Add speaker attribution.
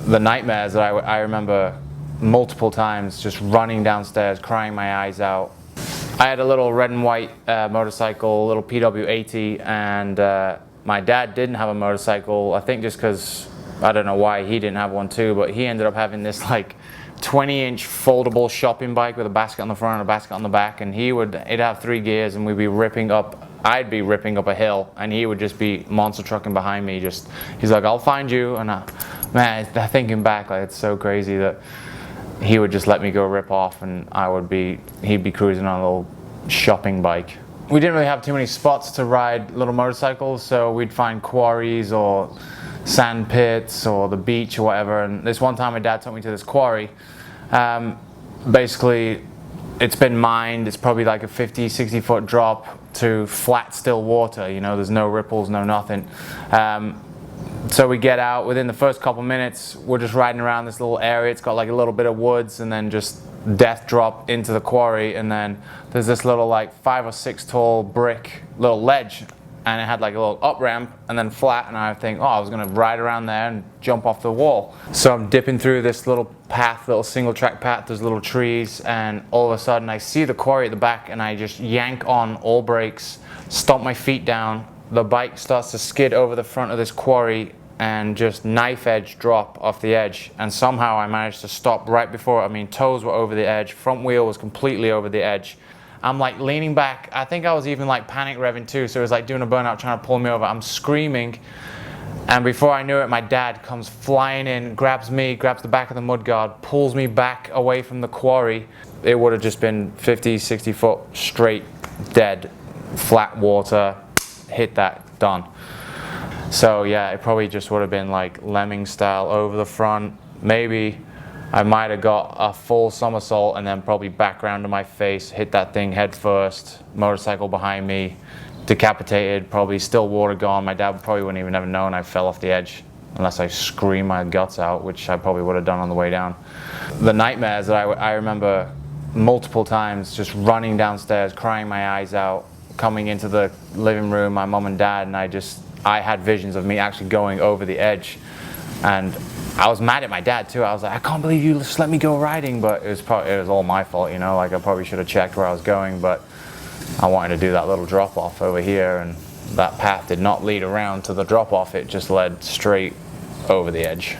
Speaker 1: The nightmares that I remember multiple times, just running downstairs, crying my eyes out. I had a little red and white motorcycle, a little PW80, and my dad didn't have a motorcycle, I think just because, I don't know why he didn't have one too, but he ended up having this like 20-inch foldable shopping bike with a basket on the front and a basket on the back, and it'd have 3 gears, and I'd be ripping up a hill, and he would just be monster trucking behind me. He's like, I'll find you, and man, thinking back, like, it's so crazy that he would just let me go rip off, and he'd be cruising on a little shopping bike. We didn't really have too many spots to ride little motorcycles, so we'd find quarries or sand pits or the beach or whatever. And this one time my dad took me to this quarry. Basically, it's been mined. It's probably like a 50-60 foot drop to flat still water, you know, there's no ripples, no nothing. So we get out, within the first couple minutes we're just riding around this little area. It's got like a little bit of woods and then just death drop into the quarry, and then there's this little like 5 or 6 tall brick little ledge, and it had like a little up ramp and then flat, and I think, oh, I was gonna ride around there and jump off the wall. So I'm dipping through this little path, little single track path, there's little trees, and all of a sudden I see the quarry at the back, and I just yank on all brakes, stomp my feet down. The bike starts to skid over the front of this quarry and just knife edge drop off the edge, and somehow I managed to stop right before, toes were over the edge, front wheel was completely over the edge. I'm like leaning back, I think I was even like panic revving too, so it was like doing a burnout trying to pull me over. I'm screaming, and before I knew it, my dad comes flying in, grabs me, grabs the back of the mudguard, pulls me back away from the quarry. It would have just been 50-60 foot straight, dead, flat water, hit that, done. So yeah, it probably just would have been like lemming style over the front. Maybe I might have got a full somersault and then probably back around to my face, hit that thing head first, motorcycle behind me, decapitated, probably still water gone. My dad probably wouldn't even have known I fell off the edge unless I screamed my guts out, which I probably would have done on the way down. The nightmares that I remember multiple times, just running downstairs, crying my eyes out, coming into the living room, my mom and dad, and I had visions of me actually going over the edge. And I was mad at my dad too. I was like, I can't believe you just let me go riding, but it was all my fault, you know, like I probably should have checked where I was going, but I wanted to do that little drop off over here, and that path did not lead around to the drop off, it just led straight over the edge.